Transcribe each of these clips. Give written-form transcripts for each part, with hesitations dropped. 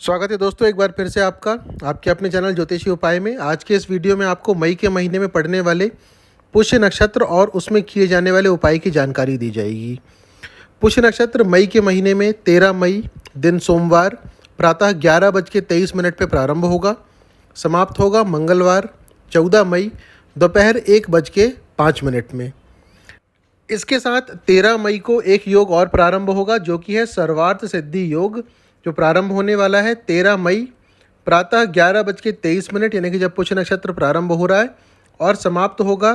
स्वागत है दोस्तों एक बार फिर से आपका आपके अपने चैनल ज्योतिषी उपाय में। आज के इस वीडियो में आपको मई के महीने में पड़ने वाले पुष्य नक्षत्र और उसमें किए जाने वाले उपाय की जानकारी दी जाएगी। पुष्य नक्षत्र मई के महीने में 13 मई दिन सोमवार प्रातः 11:23 पे प्रारंभ होगा, समाप्त होगा मंगलवार 14 मई दोपहर 1:05 में। इसके साथ 13 मई को एक योग और प्रारंभ होगा जो कि है सर्वार्थ सिद्धि योग, जो प्रारंभ होने वाला है 13 मई प्रातः 11:23 यानी कि जब पुष्य नक्षत्र प्रारंभ हो रहा है, और समाप्त होगा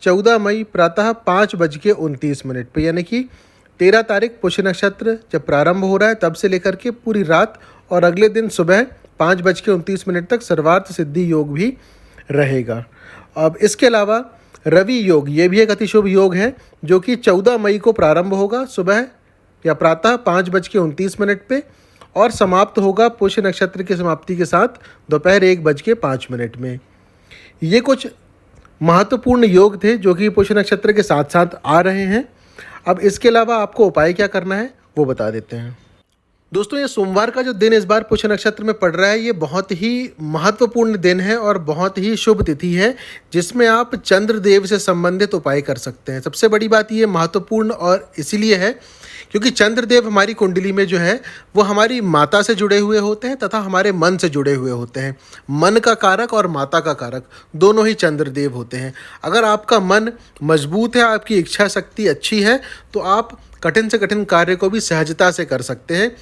14 मई प्रातः 5:29 पे। यानी कि 13 तारीख पुष्य नक्षत्र जब प्रारंभ हो रहा है तब से लेकर के पूरी रात और अगले दिन सुबह 5:29 तक सर्वार्थ सिद्धि योग भी रहेगा। अब इसके अलावा रवि योग, ये भी एक अति शुभ योग है जो कि 14 मई को प्रारंभ होगा सुबह या प्रातः 5:29 पे और समाप्त होगा पुष्य नक्षत्र की समाप्ति के साथ दोपहर 1:05 में। ये कुछ महत्वपूर्ण योग थे जो कि पुष्य नक्षत्र के साथ साथ आ रहे हैं। अब इसके अलावा आपको उपाय क्या करना है वो बता देते हैं। दोस्तों, ये सोमवार का जो दिन इस बार पुष्य नक्षत्र में पड़ रहा है ये बहुत ही महत्वपूर्ण दिन है और बहुत ही शुभ तिथि है जिसमें आप चंद्रदेव से संबंधित उपाय कर सकते हैं। सबसे बड़ी बात ये महत्वपूर्ण और इसीलिए है क्योंकि चंद्रदेव हमारी कुंडली में जो है वो हमारी माता से जुड़े हुए होते हैं तथा हमारे मन से जुड़े हुए होते हैं। मन का कारक और माता का कारक दोनों ही चंद्रदेव होते हैं। अगर आपका मन मजबूत है, आपकी इच्छा शक्ति अच्छी है, तो आप कठिन से कठिन कार्य को भी सहजता से कर सकते हैं।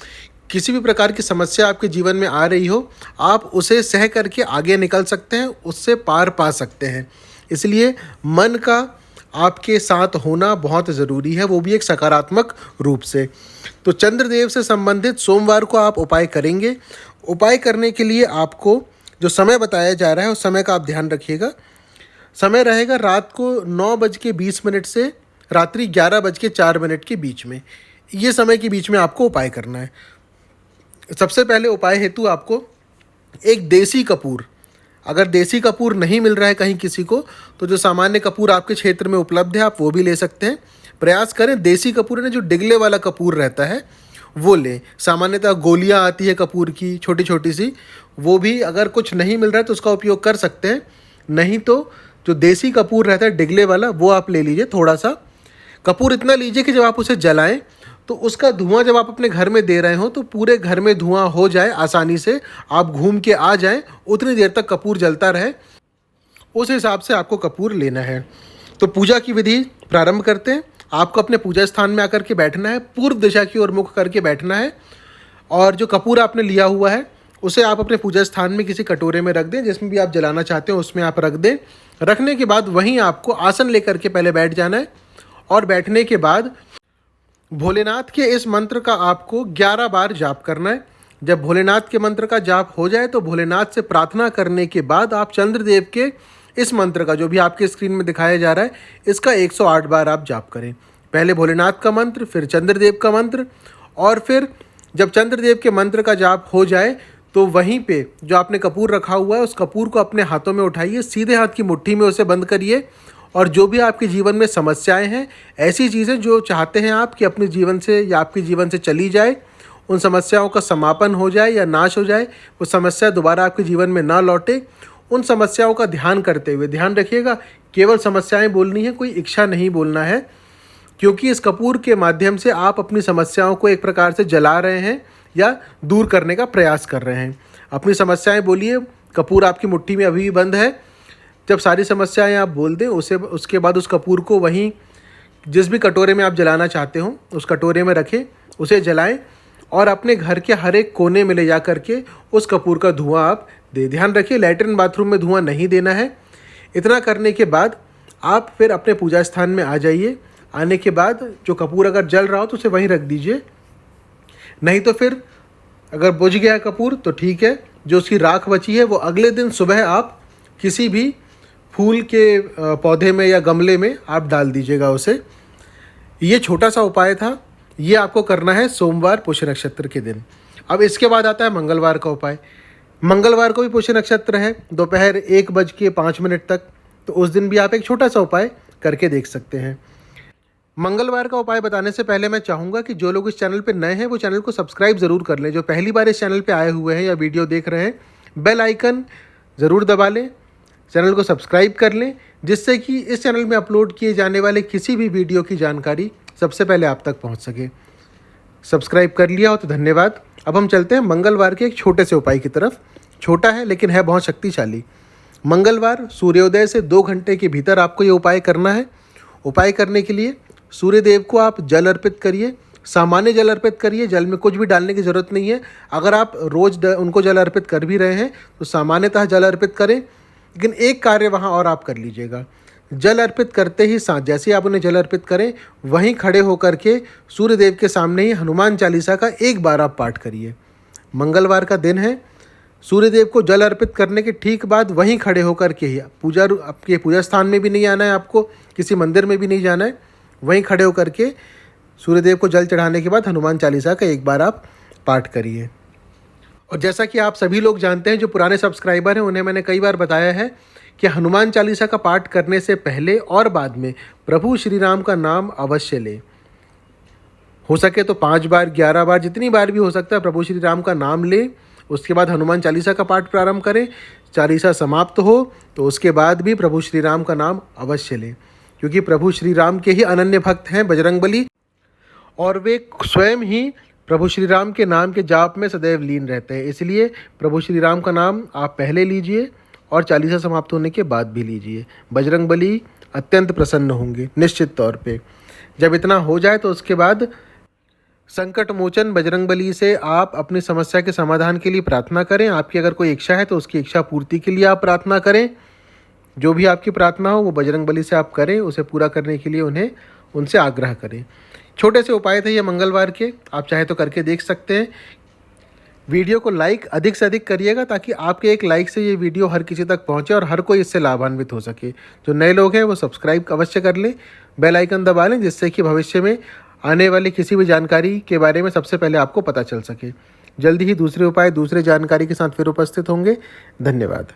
किसी भी प्रकार की समस्या आपके जीवन में आ रही हो, आप उसे सह करके आगे निकल सकते हैं, उससे पार पा सकते हैं। इसलिए मन का आपके साथ होना बहुत ज़रूरी है, वो भी एक सकारात्मक रूप से। तो चंद्रदेव से संबंधित सोमवार को आप उपाय करेंगे। उपाय करने के लिए आपको जो समय बताया जा रहा है उस समय का आप ध्यान रखिएगा। समय रहेगा रात को 9:20 से रात्रि 11:04 के बीच में। ये समय के बीच में आपको उपाय करना है। सबसे पहले उपाय हेतु आपको एक देसी कपूर, अगर देसी कपूर नहीं मिल रहा है कहीं किसी को, तो जो सामान्य कपूर आपके क्षेत्र में उपलब्ध है आप वो भी ले सकते हैं। प्रयास करें देसी कपूर ने जो डिगले वाला कपूर रहता है वो लें। सामान्यतः गोलियां आती है कपूर की छोटी छोटी सी, वो भी अगर कुछ नहीं मिल रहा है तो उसका उपयोग कर सकते हैं। नहीं तो जो देसी कपूर रहता है डिगले वाला वो आप ले लीजिए। थोड़ा सा कपूर इतना लीजिए कि जब आप उसे जलाएं तो उसका धुआं जब आप अपने घर में दे रहे हो तो पूरे घर में धुआं हो जाए, आसानी से आप घूम के आ जाएं, उतनी देर तक कपूर जलता रहे, उस हिसाब से आपको कपूर लेना है। तो पूजा की विधि प्रारंभ करते हैं। आपको अपने पूजा स्थान में आकर के बैठना है, पूर्व दिशा की ओर मुख करके बैठना है, और जो कपूर आपने लिया हुआ है उसे आप अपने पूजा स्थान में किसी कटोरे में रख दें, जिसमें भी आप जलाना चाहते हो उसमें आप रख दें। रखने के बाद वहीं आपको आसन लेकर के पहले बैठ जाना है, और बैठने के बाद भोलेनाथ के इस मंत्र का आपको 11 बार जाप करना है। जब भोलेनाथ के मंत्र का जाप हो जाए तो भोलेनाथ से प्रार्थना करने के बाद आप चंद्रदेव के इस मंत्र का, जो भी आपके स्क्रीन में दिखाया जा रहा है, इसका 108 बार आप जाप करें। पहले भोलेनाथ का मंत्र, फिर चंद्रदेव का मंत्र, और फिर जब चंद्रदेव के मंत्र का जाप हो जाए तो वहीं पे जो आपने कपूर रखा हुआ है उस कपूर को अपने हाथों में उठाइए, सीधे हाथ की मुट्ठी में उसे बंद करिए, और जो भी आपके जीवन में समस्याएं हैं, ऐसी चीज़ें जो चाहते हैं आप कि अपने जीवन से या आपके जीवन से चली जाए, उन समस्याओं का समापन हो जाए या नाश हो जाए, वो समस्या दोबारा आपके जीवन में ना लौटे, उन समस्याओं का ध्यान करते हुए, ध्यान रखिएगा केवल समस्याएं बोलनी है, कोई इच्छा नहीं बोलना है, क्योंकि इस कपूर के माध्यम से आप अपनी समस्याओं को एक प्रकार से जला रहे हैं या दूर करने का प्रयास कर रहे हैं। अपनी समस्याएं बोलिए, कपूर आपकी मुट्ठी में अभी भी बंद है। जब सारी समस्याएं आप बोल दें उसके बाद उस कपूर को वहीं जिस भी कटोरे में आप जलाना चाहते हो उस कटोरे में रखें, उसे जलाएं, और अपने घर के हर एक कोने में ले जा करके उस कपूर का धुआं आप दे। ध्यान रखिए लैट्रिन बाथरूम में धुआं नहीं देना है। इतना करने के बाद आप फिर अपने पूजा स्थान में आ जाइए। आने के बाद जो कपूर अगर जल रहा हो तो उसे वहीं रख दीजिए, नहीं तो फिर अगर बुझ गया कपूर तो ठीक है, जो उसकी राख बची है वो अगले दिन सुबह आप किसी भी फूल के पौधे में या गमले में आप डाल दीजिएगा उसे। ये छोटा सा उपाय था, ये आपको करना है सोमवार पुष्य नक्षत्र के दिन। अब इसके बाद आता है मंगलवार का उपाय। मंगलवार को भी पुष्य नक्षत्र है दोपहर 1:05 तक, तो उस दिन भी आप एक छोटा सा उपाय करके देख सकते हैं। मंगलवार का उपाय बताने से पहले मैं चाहूँगा कि जो लोग इस चैनल पे नए हैं वो चैनल को सब्सक्राइब ज़रूर कर लें। जो पहली बार इस चैनल पे आए हुए हैं या वीडियो देख रहे हैं, बेल आइकन ज़रूर दबा लें, चैनल को सब्सक्राइब कर लें, जिससे कि इस चैनल में अपलोड किए जाने वाले किसी भी वीडियो की जानकारी सबसे पहले आप तक पहुँच सके। सब्सक्राइब कर लिया हो तो धन्यवाद। अब हम चलते हैं मंगलवार के एक छोटे से उपाय की तरफ। छोटा है लेकिन है बहुत शक्तिशाली। मंगलवार सूर्योदय से 2 घंटे के भीतर आपको ये उपाय करना है। उपाय करने के लिए सूर्य देव को आप जल अर्पित करिए, सामान्य जल अर्पित करिए, जल में कुछ भी डालने की ज़रूरत नहीं है। अगर आप रोज़ उनको जल अर्पित कर भी रहे हैं तो सामान्यतः जल अर्पित करें, लेकिन एक कार्य वहाँ और आप कर लीजिएगा। जल अर्पित करते ही साथ जैसे ही आप उन्हें जल अर्पित करें, वहीं खड़े होकर के सूर्य देव के सामने ही हनुमान चालीसा का एक बार आप पाठ करिए। मंगलवार का दिन है, सूर्य देव को जल अर्पित करने के ठीक बाद वहीं खड़े होकर के ही आपके पूजा स्थान में भी नहीं आना है, आपको किसी मंदिर में भी नहीं जाना है, वहीं खड़े होकर के सूर्यदेव को जल चढ़ाने के बाद हनुमान चालीसा का एक बार आप पाठ करिए। और जैसा कि आप सभी लोग जानते हैं, जो पुराने सब्सक्राइबर हैं उन्हें मैंने कई बार बताया है कि हनुमान चालीसा का पाठ करने से पहले और बाद में प्रभु श्री राम का नाम अवश्य लें। हो सके तो 5 बार, 11 बार, जितनी बार भी हो सकता है प्रभु श्री राम का नाम लें। उसके बाद हनुमान चालीसा का पाठ प्रारंभ करें। चालीसा समाप्त हो तो उसके बाद भी प्रभु श्री राम का नाम अवश्य लें, क्योंकि प्रभु श्री राम के ही अनन्य भक्त हैं बजरंगबली, और वे स्वयं ही प्रभु श्री राम के नाम के जाप में सदैव लीन रहते हैं। इसलिए प्रभु श्री राम का नाम आप पहले लीजिए और चालीसा समाप्त होने के बाद भी लीजिए। बजरंगबली अत्यंत प्रसन्न होंगे निश्चित तौर पे। जब इतना हो जाए तो उसके बाद संकट मोचन बजरंगबली से आप अपनी समस्या के समाधान के लिए प्रार्थना करें। आपकी अगर कोई इच्छा है तो उसकी इच्छा पूर्ति के लिए आप प्रार्थना करें। जो भी आपकी प्रार्थना हो वो बजरंगबली से आप करें, उसे पूरा करने के लिए उनसे आग्रह करें। छोटे से उपाय थे ये मंगलवार के, आप चाहे तो करके देख सकते हैं। वीडियो को लाइक अधिक से अधिक करिएगा ताकि आपके एक लाइक से ये वीडियो हर किसी तक पहुंचे और हर कोई इससे लाभान्वित हो सके। जो नए लोग हैं वो सब्सक्राइब अवश्य कर लें, बेल आइकन दबा लें, जिससे कि भविष्य में आने वाली किसी भी जानकारी के बारे में सबसे पहले आपको पता चल सके। जल्दी ही दूसरे उपाय दूसरे जानकारी के साथ फिर उपस्थित होंगे। धन्यवाद।